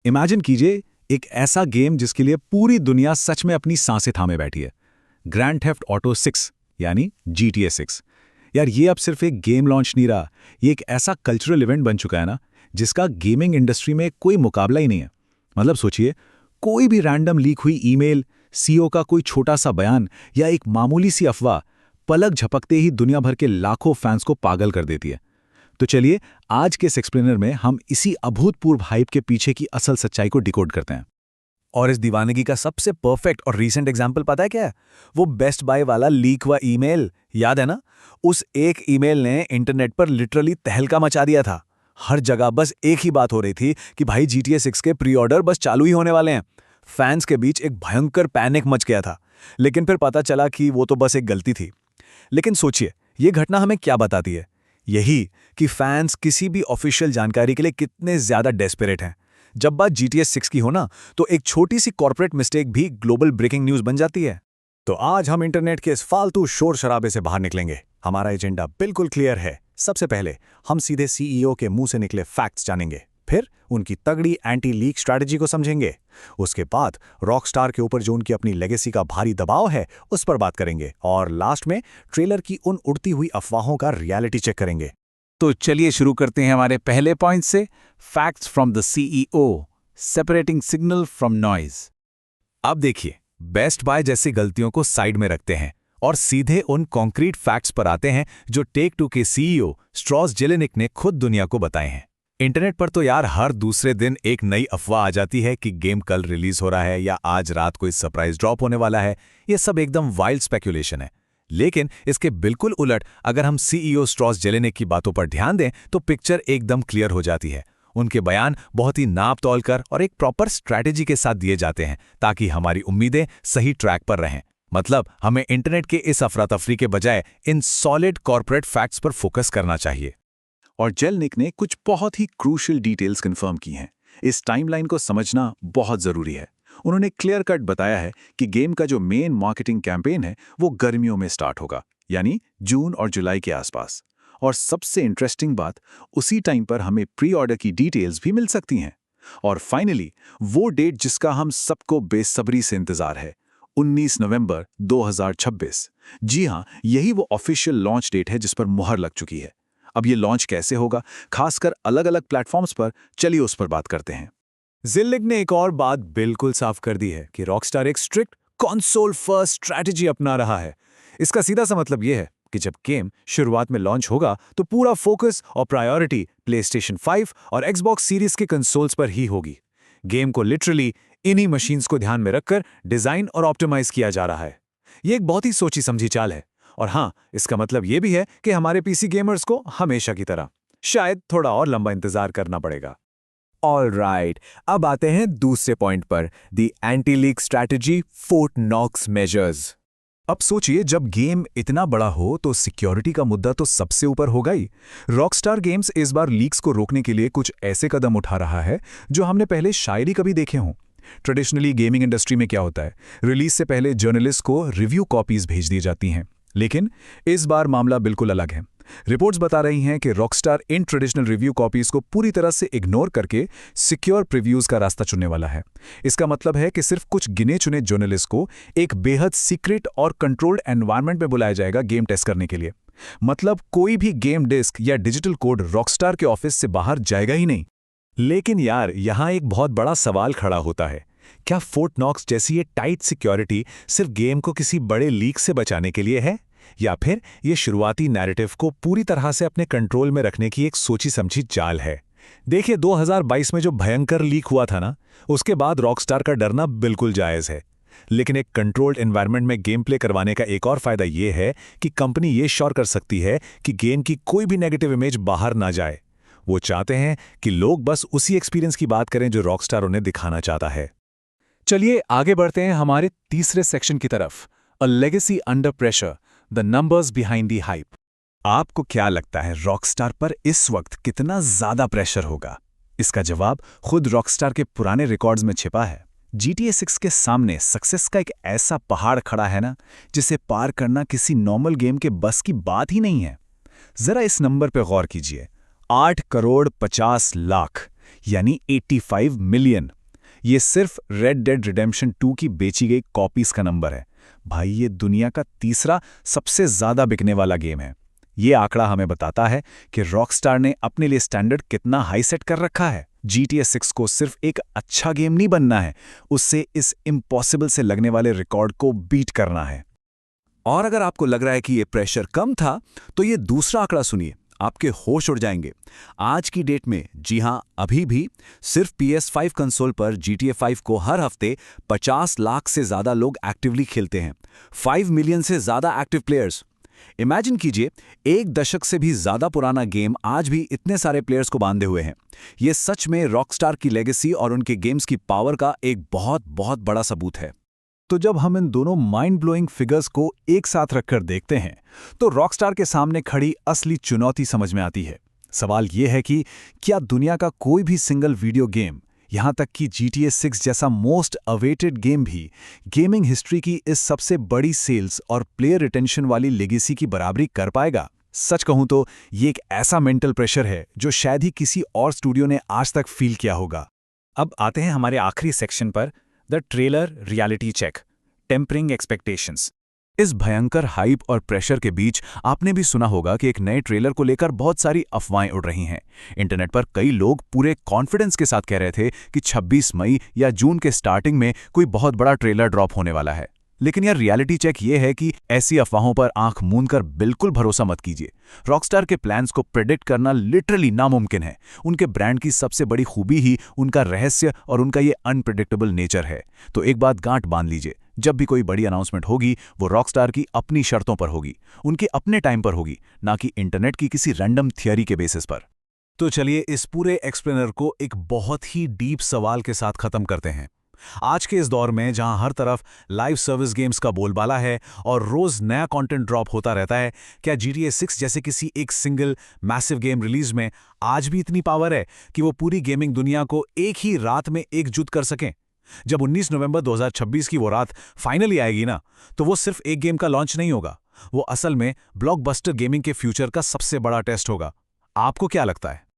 Imagine कीजिए एक ऐसा गेम जिसके लिए पूरी दुनिया सच में अपनी सांसें थामे बैठी है। ग्रैंड थेफ्ट ऑटो 6 यानी GTA 6। यार ये अब सिर्फ एक गेम लॉन्च नहीं रहा, ये एक ऐसा कल्चरल इवेंट बन चुका है ना, जिसका गेमिंग इंडस्ट्री में कोई मुकाबला ही नहीं है। मतलब सोचिए, कोई भी रैंडम लीक हुई ईमेल, सीईओ का कोई छोटा सा बयान या एक मामूली सी अफवाह पलक झपकते ही दुनिया भर के लाखों फैंस को पागल कर देती है। तो चलिए, आज के इस एक्सप्लेनर में हम इसी अभूतपूर्व हाइप के पीछे की असल सच्चाई को डिकोड करते हैं। और इस दीवानगी का सबसे परफेक्ट और रीसेंट एग्जाम्पल पता है क्या है? वो बेस्ट बाय वाला लीक हुआ ईमेल, याद है ना? उस एक ईमेल ने इंटरनेट पर लिटरली तहलका मचा दिया था। हर जगह बस एक ही बात हो रही थी कि भाई GTA 6 के प्री ऑर्डर बस चालू ही होने वाले हैं। फैंस के बीच एक भयंकर पैनिक मच गया था। लेकिन फिर पता चला कि वो तो बस एक गलती थी। लेकिन सोचिए, ये घटना हमें क्या बताती है? यही कि फैंस किसी भी ऑफिशियल जानकारी के लिए कितने ज्यादा डेस्परेट हैं। जब बात GTA 6 की हो ना, तो एक छोटी सी कॉर्पोरेट मिस्टेक भी ग्लोबल ब्रेकिंग न्यूज बन जाती है। तो आज हम इंटरनेट के इस फालतू शोर शराबे से बाहर निकलेंगे। हमारा एजेंडा बिल्कुल क्लियर है। सबसे पहले हम सीधे सीईओ के मुंह से निकले फैक्ट्स जानेंगे, फिर उनकी तगड़ी एंटी लीक स्ट्रैटेजी को समझेंगे। उसके बाद रॉकस्टार के ऊपर जो उनकी अपनी लेगेसी का भारी दबाव है, उस पर बात करेंगे, और लास्ट में ट्रेलर की उन उड़ती हुई अफवाहों का रियलिटी चेक करेंगे। तो चलिए शुरू करते हैं हमारे पहले पॉइंट से, facts from the CEO, separating signal from noise. अब देखिए, बेस्ट बाय जैसी गलतियों को साइड में रखते हैं और सीधे उन कॉन्क्रीट फैक्ट्स पर आते हैं जो टेक टू के सीईओ स्ट्रॉस जेलेनिक ने खुद दुनिया को बताए हैं। इंटरनेट पर तो यार हर दूसरे दिन एक नई अफवाह आ जाती है कि गेम कल रिलीज हो रहा है या आज रात कोई सरप्राइज ड्रॉप होने वाला है। ये सब एकदम वाइल्ड स्पेक्यूलेशन है। लेकिन इसके बिल्कुल उलट अगर हम सीईओ स्ट्रॉस जेलेनिक की बातों पर ध्यान दें तो पिक्चर एकदम क्लियर हो जाती है। उनके बयान बहुत ही नाप तौल कर और एक प्रॉपर स्ट्रैटेजी के साथ दिए जाते हैं ताकि हमारी उम्मीदें सही ट्रैक पर रहें। मतलब हमें इंटरनेट के इस अफरा तफरी के बजाय इन सॉलिड कॉर्पोरेट फैक्ट्स पर फोकस करना चाहिए। और जेलेनिक ने कुछ बहुत ही क्रूशियल डिटेल्स कंफर्म की हैं। इस टाइमलाइन को समझना बहुत ज़रूरी है। उन्होंने क्लियर कट बताया है कि गेम का जो मेन मार्केटिंग कैंपेन है वो गर्मियों में स्टार्ट होगा, यानी जून और जुलाई के आसपास। और सबसे इंटरेस्टिंग बात, उसी टाइम पर हमें प्री ऑर्डर की डिटेल्स भी मिल सकती हैं। और फाइनली वो डेट जिसका हम सबको बेसब्री से इंतजार है, 19 नवंबर 2026। जी हाँ, यही वो ऑफिशियल लॉन्च डेट है जिस पर मुहर लग चुकी है। अब ये लॉन्च कैसे होगा, खासकर अलग अलग प्लेटफॉर्म्स पर, चलिए उस पर बात करते हैं। जिल्लिग ने एक और बात बिल्कुल साफ कर दी है कि रॉकस्टार एक स्ट्रिक्ट कंसोल फर्स्ट स्ट्रैटेजी अपना रहा है। इसका सीधा सा मतलब यह है कि जब गेम शुरुआत में लॉन्च होगा तो पूरा फोकस और प्रायोरिटी प्लेस्टेशन 5 और एक्सबॉक्स सीरीज के कंसोल्स पर ही होगी। गेम को लिटरली इन्हीं मशीन्स को ध्यान में रखकर डिजाइन और ऑप्टिमाइज किया जा रहा है। यह एक बहुत ही सोची समझी चाल है। और हाँ, इसका मतलब यह भी है कि हमारे पीसी गेमर्स को हमेशा की तरह शायद थोड़ा और लंबा इंतजार करना पड़ेगा। ऑल राइट, अब आते हैं दूसरे पॉइंट पर, the anti leak strategy, Fort Knox measures. अब सोचिए, जब गेम इतना बड़ा हो तो सिक्योरिटी का मुद्दा तो सबसे ऊपर होगा ही। रॉकस्टार गेम्स इस बार लीक्स को रोकने के लिए कुछ ऐसे कदम उठा रहा है जो हमने पहले शायद ही कभी देखे हों। ट्रेडिशनली गेमिंग इंडस्ट्री में क्या होता है, रिलीज से पहले जर्नलिस्ट को रिव्यू कॉपीज भेज दी जाती हैं। लेकिन इस बार मामला बिल्कुल अलग है। रिपोर्ट्स बता रही हैं कि Rockstar in traditional review copies को पूरी तरह से इग्नोर करके सिक्योर प्रीव्यूज का रास्ता चुनने वाला है। इसका मतलब है कि सिर्फ कुछ गिने चुने जर्नलिस्ट को एक बेहद सीक्रेट और कंट्रोल्ड एनवायरनमेंट में बुलाया जाएगा गेम टेस्ट करने के लिए। मतलब कोई भी गेम डिस्क या डिजिटल कोड रॉकस्टार के ऑफिस से बाहर जाएगा ही नहीं। लेकिन यार, यहां एक बहुत बड़ा सवाल खड़ा होता है। क्या फोर्ट नॉक्स जैसी ये टाइट सिक्योरिटी सिर्फ गेम को किसी बड़े लीक से बचाने के लिए है, या फिर ये शुरुआती नैरेटिव को पूरी तरह से अपने कंट्रोल में रखने की एक सोची समझी चाल है? देखिए, 2022 में जो भयंकर लीक हुआ था ना, उसके बाद रॉकस्टार का डरना बिल्कुल जायज़ है। लेकिन एक कंट्रोल्ड एनवायरनमेंट में गेम प्ले करवाने का एक और फायदा ये है कि कंपनी ये श्योर कर सकती है कि गेम की कोई भी नेगेटिव इमेज बाहर ना जाए। वो चाहते हैं कि लोग बस उसी एक्सपीरियंस की बात करें जो रॉकस्टार उन्हें दिखाना चाहता है। चलिए आगे बढ़ते हैं हमारे तीसरे सेक्शन की तरफ, a legacy under pressure, the numbers behind the hype. आपको क्या लगता है रॉकस्टार पर इस वक्त कितना ज्यादा प्रेशर होगा? इसका जवाब खुद रॉकस्टार के पुराने रिकॉर्ड्स में छिपा है। GTA 6 के सामने सक्सेस का एक ऐसा पहाड़ खड़ा है ना, जिसे पार करना किसी नॉर्मल गेम के बस की बात ही नहीं है। जरा इस नंबर पे गौर कीजिए, 8 करोड़ 50 लाख। यानी 85 मिलियन। ये सिर्फ रेड डेड रिडेम्पशन 2 की बेची गई कॉपीज का नंबर है। भाई ये दुनिया का तीसरा सबसे ज्यादा बिकने वाला गेम है। ये आंकड़ा हमें बताता है कि रॉकस्टार ने अपने लिए स्टैंडर्ड कितना हाई सेट कर रखा है। GTA 6 को सिर्फ एक अच्छा गेम नहीं बनना है, उससे इस इम्पॉसिबल से लगने वाले रिकॉर्ड को बीट करना है। और अगर आपको लग रहा है कि ये प्रेशर कम था, तो ये दूसरा आंकड़ा सुनिए, आपके होश उड़ जाएंगे। आज की डेट में, जी हां, अभी भी सिर्फ PS5 कंसोल पर GTA 5 को हर हफ्ते 50 लाख से ज्यादा लोग एक्टिवली खेलते हैं। 5 मिलियन से ज्यादा एक्टिव प्लेयर्स। इमेजिन कीजिए, एक दशक से भी ज्यादा पुराना गेम आज भी इतने सारे प्लेयर्स को बांधे हुए हैं। ये सच में रॉकस्टार की लेगेसी और उनके गेम्स की पावर का एक बहुत बहुत बड़ा सबूत है। तो जब हम इन दोनों माइंड ब्लोइंग फिगर्स को एक साथ रखकर देखते हैं, तो रॉकस्टार के सामने खड़ी असली चुनौती समझ में आती है। सवाल यह है कि क्या दुनिया का कोई भी सिंगल वीडियो गेम, यहां तक कि GTA 6 जैसा मोस्ट अवेटेड गेम भी गेमिंग हिस्ट्री की इस सबसे बड़ी सेल्स और प्लेयर रिटेंशन वाली लेगेसी की बराबरी कर पाएगा? सच कहूं तो ये एक ऐसा मेंटल प्रेशर है जो शायद ही किसी और स्टूडियो ने आज तक फील किया होगा। अब आते हैं हमारे आखिरी सेक्शन पर, the trailer reality check, tempering expectations. इस भयंकर हाइप और प्रेशर के बीच आपने भी सुना होगा कि एक नए ट्रेलर को लेकर बहुत सारी अफवाहें उड़ रही हैं। इंटरनेट पर कई लोग पूरे कॉन्फिडेंस के साथ कह रहे थे कि 26 मई या जून के स्टार्टिंग में कोई बहुत बड़ा ट्रेलर ड्रॉप होने वाला है। लेकिन यार, रियलिटी चेक ये है कि ऐसी अफवाहों पर आंख मूंदकर बिल्कुल भरोसा मत कीजिए। रॉकस्टार के प्लान्स को प्रेडिक्ट करना लिटरली नामुमकिन है। उनके ब्रांड की सबसे बड़ी खूबी ही उनका रहस्य और उनका ये अनप्रेडिक्टेबल नेचर है। तो एक बात गांठ बांध लीजिए, जब भी कोई बड़ी अनाउंसमेंट होगी, वो रॉकस्टार की अपनी शर्तों पर होगी, उनके अपने टाइम पर होगी, ना कि इंटरनेट की किसी रैंडम थियरी के बेसिस पर। तो चलिए इस पूरे एक्सप्लेनर को एक बहुत ही डीप सवाल के साथ खत्म करते हैं। आज के इस दौर में जहां हर तरफ लाइव सर्विस गेम्स का बोलबाला है और रोज नया कंटेंट ड्रॉप होता रहता है, क्या GTA 6 जैसे किसी एक सिंगल मैसिव गेम रिलीज में आज भी इतनी पावर है कि वो पूरी गेमिंग दुनिया को एक ही रात में एकजुट कर सकें? जब 19 नवंबर 2026 की वो रात फाइनली आएगी ना, तो वो सिर्फ एक गेम का लॉन्च नहीं होगा, वो असल में ब्लॉकबस्टर गेमिंग के फ्यूचर का सबसे बड़ा टेस्ट होगा। आपको क्या लगता है?